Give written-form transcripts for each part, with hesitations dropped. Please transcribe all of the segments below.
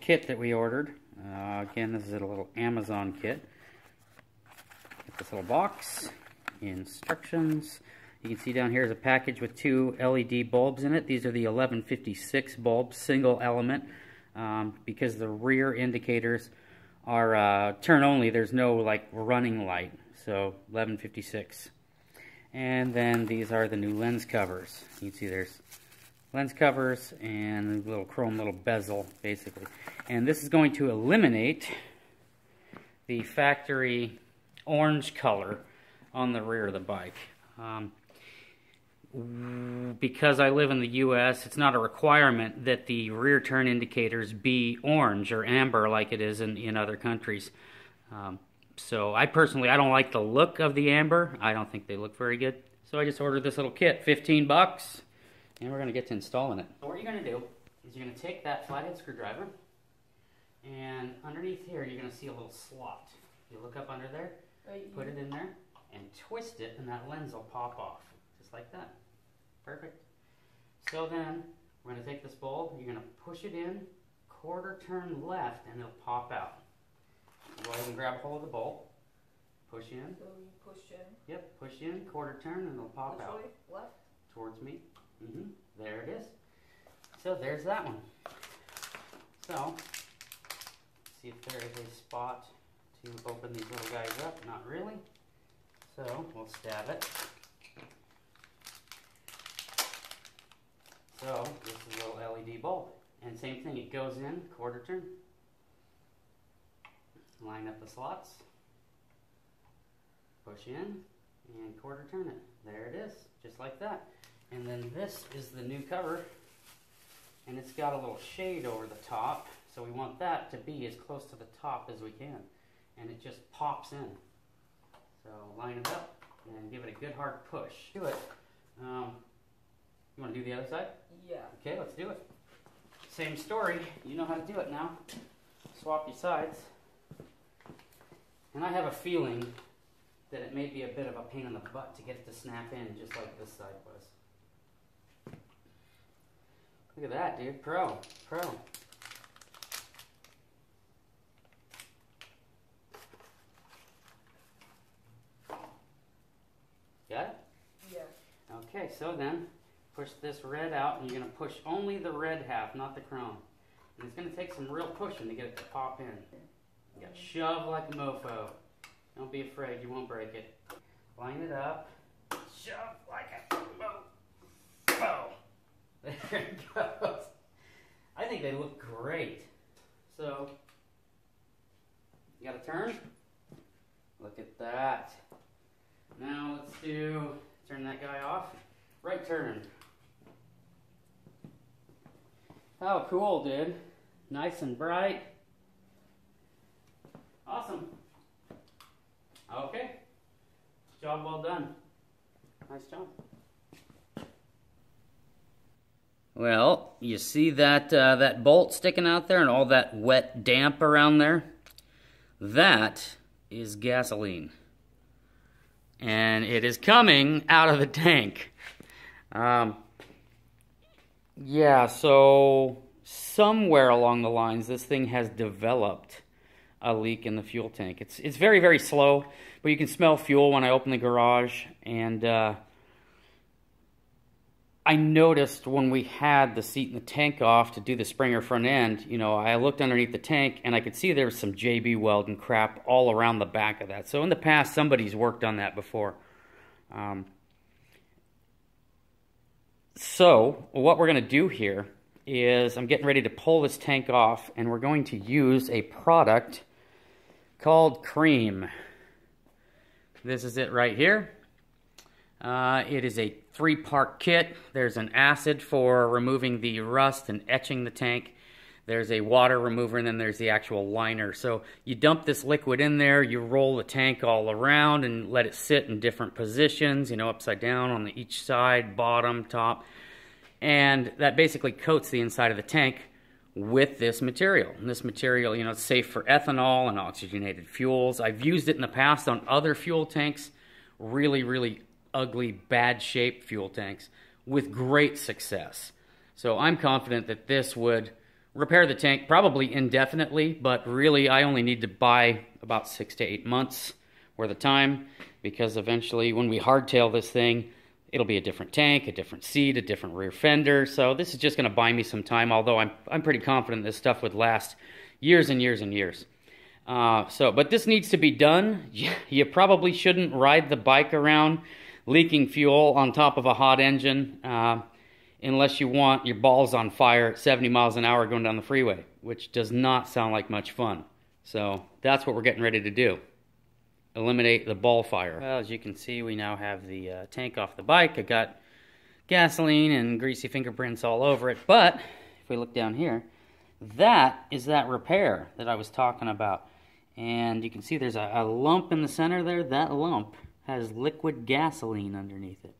kit that we ordered. Again, this is a little Amazon kit. Get this little box, instructions. You can see down here is a package with 2 LED bulbs in it. These are the 1156 bulbs, single element, because the rear indicators are turn only. There's no like running light, so 1156. And then these are the new lens covers. You can see there's lens covers and a little chrome little bezel, basically. And this is going to eliminate the factory orange color on the rear of the bike. Because I live in the U.S., it's not a requirement that the rear turn indicators be orange or amber like it is in other countries. So I personally, I don't like the look of the amber. I don't think they look very good. So I just ordered this little kit, 15 bucks, and we're going to get to installing it. So what you're going to do is you're going to take that flathead screwdriver, and underneath here you're going to see a little slot. You look up under there, put it in there, and twist it, and that lens will pop off, just like that. Perfect. So then we're going to take this bulb, you're going to push it in, quarter turn left, and it'll pop out. Go ahead and grab a hold of the bolt. Push in. So you push in. Yep, push in, quarter turn, and it'll pop out. Which way? Left? Towards me. There it is. So there's that one. So, see if there is a spot to open these little guys up. Not really. So, we'll stab it. So, this is a little LED bulb. And same thing, it goes in, quarter turn. Line up the slots, push in, and quarter turn it. There it is, just like that. And then this is the new cover, and it's got a little shade over the top, so we want that to be as close to the top as we can. And it just pops in. So line it up, and give it a good hard push. Do it. You want to do the other side? Yeah. Okay, let's do it. Same story, you know how to do it now. Swap your sides. And I have a feeling that it may be a bit of a pain in the butt to get it to snap in just like this side was. Look at that, dude. Pro. Got it? Yeah. Okay, so then push this red out, and you're going to push only the red half, not the chrome. And it's going to take some real pushing to get it to pop in. You got shove like a mofo. Don't be afraid, you won't break it. Line it up. Shove like a mofo. There it goes. I think they look great. So, you got to turn. Look at that. Now let's turn that guy off. Right turn. How cool, dude. Nice and bright. Awesome. Okay. Job well done. Nice job. Well, you see that that bolt sticking out there and all that wet damp around there? That is gasoline. And it is coming out of the tank. Yeah, so somewhere along the lines this thing has developed a leak in the fuel tank. It's very, very slow, but you can smell fuel when I open the garage. And I noticed when we had the seat and the tank off to do the Springer front end, you know, I looked underneath the tank and I could see there was some JB weld and crap all around the back of that. So in the past, somebody's worked on that before. So what we're going to do here is I'm getting ready to pull this tank off, and we're going to use a product called Cream. This is it right here. It is a 3-part kit. There's an acid for removing the rust and etching the tank. There's a water remover, and then there's the actual liner. So you dump this liquid in there, you roll the tank all around and let it sit in different positions, you know, upside down on each side, bottom, top. And that basically coats the inside of the tank with this material. And this material, you know, it's safe for ethanol and oxygenated fuels. I've used it in the past on other fuel tanks, really, really ugly, bad-shaped fuel tanks, with great success. So I'm confident that this would repair the tank probably indefinitely, but really I only need to buy about 6 to 8 months worth of time, because eventually when we hardtail this thing, it'll be a different tank, a different seat, a different rear fender. So this is just going to buy me some time, although I'm pretty confident this stuff would last years and years and years. But this needs to be done. You probably shouldn't ride the bike around leaking fuel on top of a hot engine unless you want your balls on fire at 70 miles an hour going down the freeway, which does not sound like much fun. So that's what we're getting ready to do. Eliminate the ball fire. Well, as you can see, we now have the tank off the bike. I got gasoline and greasy fingerprints all over it, but if we look down here, that is that repair that I was talking about. And you can see there's a lump in the center there. That lump has liquid gasoline underneath it.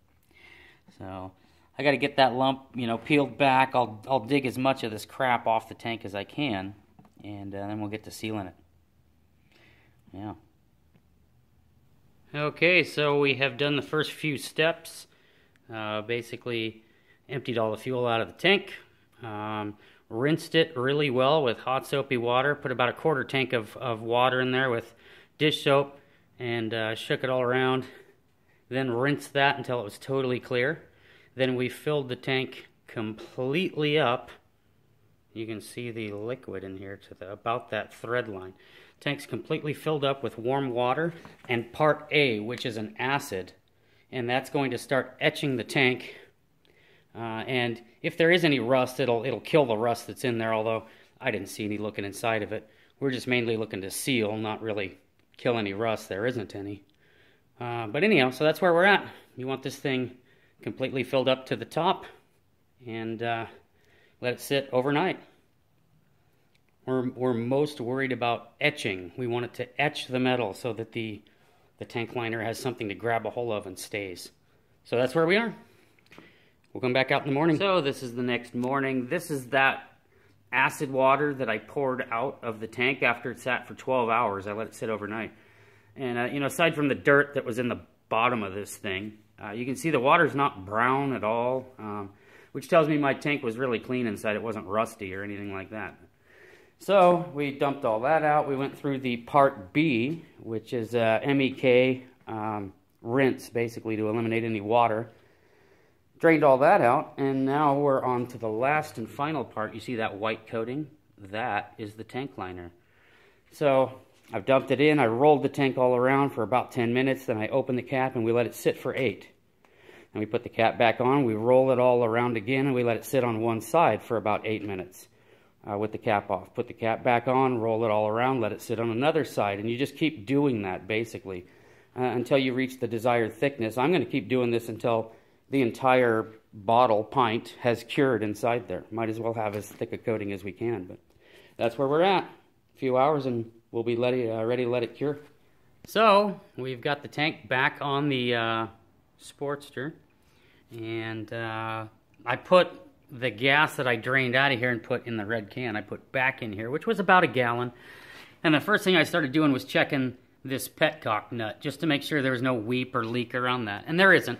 So I got to get that lump, peeled back. I'll dig as much of this crap off the tank as I can, and then we'll get to sealing it. Yeah. Okay, so we have done the first few steps. Basically emptied all the fuel out of the tank. Rinsed it really well with hot soapy water. Put about a quarter tank of water in there with dish soap and shook it all around. Then rinsed that until it was totally clear. Then we filled the tank completely up. You can see the liquid in here to about that thread line. Tank's completely filled up with warm water and part A, which is an acid, and that's going to start etching the tank. And if there is any rust, it'll kill the rust that's in there, although I didn't see any looking inside of it. We're just mainly looking to seal, not really kill any rust. There isn't any. But anyhow, so that's where we're at. You want this thing completely filled up to the top and let it sit overnight. We're most worried about etching. We want it to etch the metal so that the tank liner has something to grab a hold of and stays. So that's where we are. We'll come back out in the morning. So this is the next morning. This is that acid water that I poured out of the tank after it sat for 12 hours. I let it sit overnight. And, aside from the dirt that was in the bottom of this thing, you can see the water's not brown at all, which tells me my tank was really clean inside. It wasn't rusty or anything like that. So we dumped all that out. We went through the part B, which is MEK rinse, basically, to eliminate any water. Drained all that out, and now we're on to the last and final part. You see that white coating? That is the tank liner. So I've dumped it in. I rolled the tank all around for about 10 minutes. Then I opened the cap, and we let it sit for 8. And we put the cap back on. We roll it all around again, and we let it sit on one side for about 8 minutes with the cap off. Put the cap back on, roll it all around, let it sit on another side. And you just keep doing that, basically, until you reach the desired thickness. I'm going to keep doing this until the entire pint has cured inside there. Might as well have as thick a coating as we can, but that's where we're at. A few hours and we'll be ready to let it cure. So we've got the tank back on the Sportster, and I put the gas that I drained out of here and put in the red can. I put back in here, which was about 1 gallon. And the first thing I started doing was checking this petcock nut just to make sure there was no weep or leak around that, and there isn't.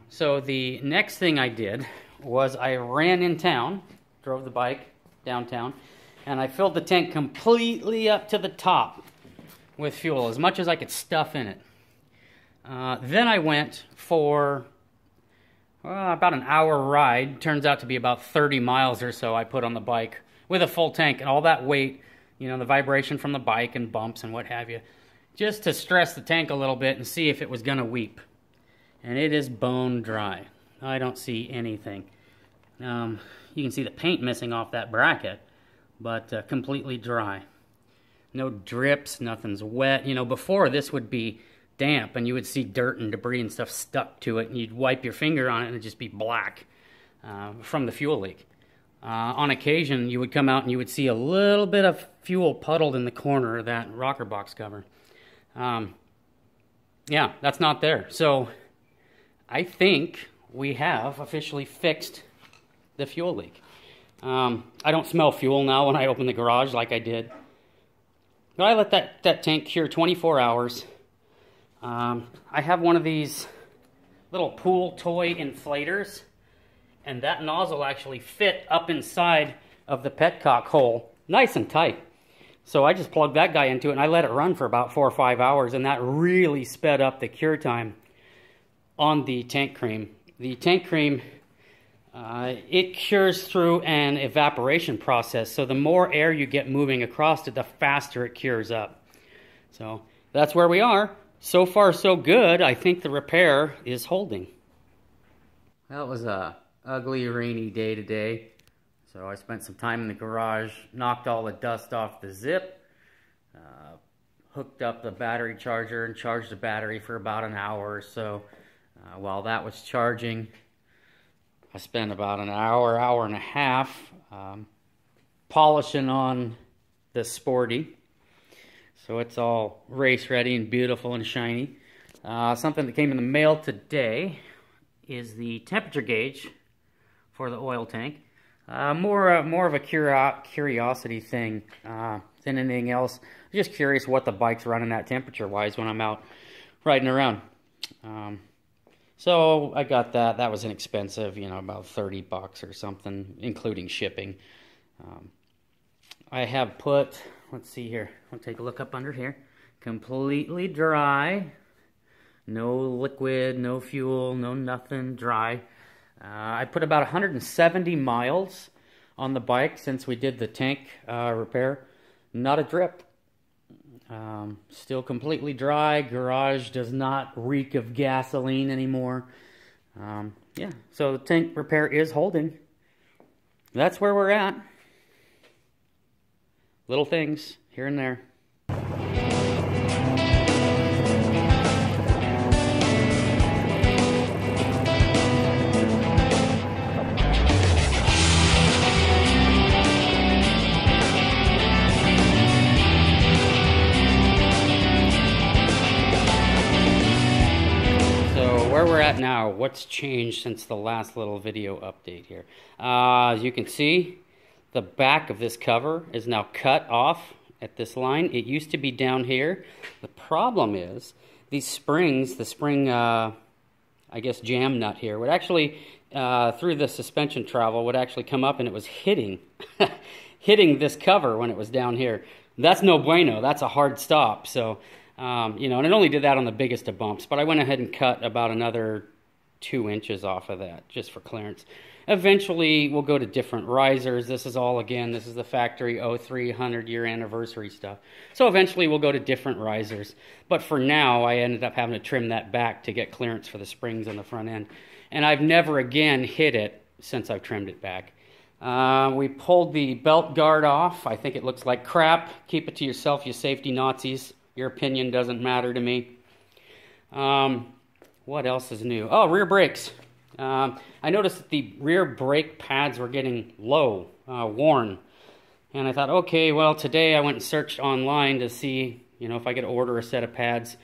So the next thing I did was I ran in town, drove the bike downtown, and I filled the tank completely up to the top with fuel, as much as I could stuff in it. Then I went for about an hour ride. Turns out to be about 30 miles or so I put on the bike with a full tank, and all that weight, the vibration from the bike and bumps and what have you, just to stress the tank a little bit and see if it was going to weep. And it is bone dry. I don't see anything. You can see the paint missing off that bracket, but completely dry. No drips, nothing's wet. Before this would be damp and you would see dirt and debris and stuff stuck to it, and you'd wipe your finger on it and it'd just be black from the fuel leak. On occasion, you would come out and you would see a little bit of fuel puddled in the corner of that rocker box cover. Yeah, that's not there. So I think we have officially fixed the fuel leak. I don't smell fuel now when I open the garage like I did. But I let that tank cure 24 hours. I have one of these little pool toy inflators, and that nozzle actually fit up inside of the petcock hole nice and tight. So I just plugged that guy into it, and I let it run for about 4 or 5 hours, and that really sped up the cure time on the tank cream. The tank cream, it cures through an evaporation process, so the more air you get moving across it, the faster it cures up. So that's where we are. So far, so good. I think the repair is holding. That was a ugly, rainy day today. So I spent some time in the garage, knocked all the dust off the zip, hooked up the battery charger and charged the battery for about an hour or so. While that was charging, I spent about an hour, hour and a half polishing on the Sporty. So it's all race ready and beautiful and shiny. Something that came in the mail today is the temperature gauge for the oil tank. More of a curiosity thing than anything else. I'm just curious what the bike's running at temperature-wise when I'm out riding around. So I got that. That was inexpensive, you know, about 30 bucks or something, including shipping. I have put, let's see here. I'll take a look up under here. Completely dry. No liquid, no fuel, no nothing, dry. I put about 170 miles on the bike since we did the tank repair. Not a drip. Still completely dry. Garage does not reek of gasoline anymore. Yeah, so the tank repair is holding. That's where we're at. Little things here and there. Where we're at now, what's changed since the last little video update here? As you can see, the back of this cover is now cut off at this line. It used to be down here. The problem is these springs, the spring, I guess, jam nut here, would actually, through the suspension travel, would actually come up, and it was hitting, hitting this cover when it was down here. That's no bueno. That's a hard stop. So, you know, and it only did that on the biggest of bumps, but I went ahead and cut about another 2 inches off of that just for clearance. Eventually, we'll go to different risers. This is all, again, this is the factory 03 100-year anniversary stuff. So eventually, we'll go to different risers. But for now, I ended up having to trim that back to get clearance for the springs on the front end. And I've never again hit it since I've trimmed it back. We pulled the belt guard off. I think it looks like crap. Keep it to yourself, you safety Nazis. Your opinion doesn't matter to me. What else is new? Oh, rear brakes. I noticed that the rear brake pads were getting low, worn. And I thought, okay, well, today I went and searched online to see, you know, if I could order a set of pads.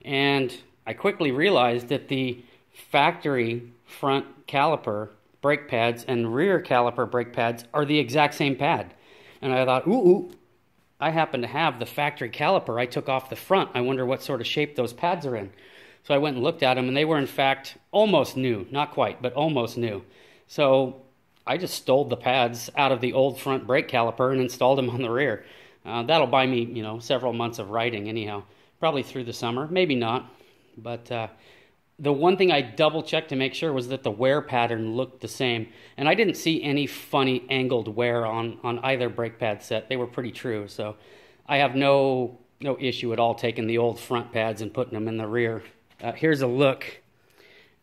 And I quickly realized that the factory front caliper brake pads and rear caliper brake pads are the exact same pad. And I thought, ooh, I happen to have the factory caliper I took off the front. I wonder what sort of shape those pads are in. So I went and looked at them, and they were, in fact, almost new. Not quite, but almost new. So I just stole the pads out of the old front brake caliper and installed them on the rear. That'll buy me, you know, several months of riding anyhow. Probably through the summer, maybe not. But the one thing I double-checked to make sure was that the wear pattern looked the same. And I didn't see any funny angled wear on either brake pad set. They were pretty true. So I have no issue at all taking the old front pads and putting them in the rear. Here's a look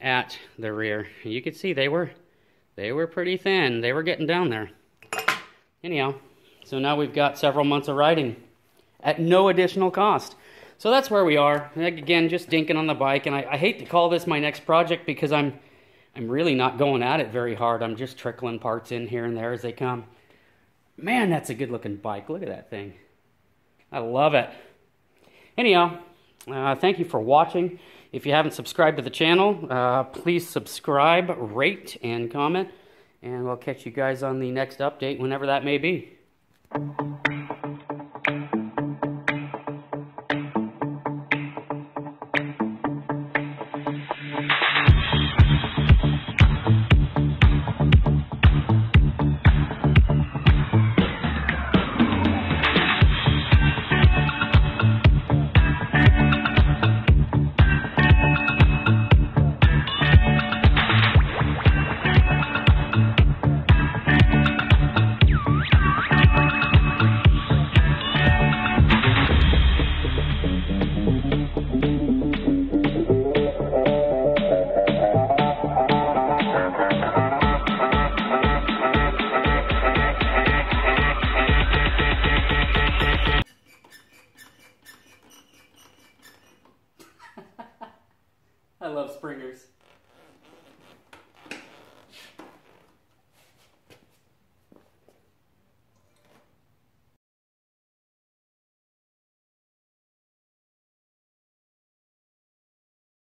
at the rear. You can see they were pretty thin. They were getting down there. Anyhow, so now we've got several months of riding at no additional cost. So that's where we are. Again, just dinking on the bike, and I hate to call this my next project because I'm really not going at it very hard. I'm just trickling parts in here and there as they come. Man, that's a good-looking bike. Look at that thing. I love it. Anyhow, thank you for watching. If you haven't subscribed to the channel, please subscribe, rate, and comment. And we'll catch you guys on the next update, whenever that may be.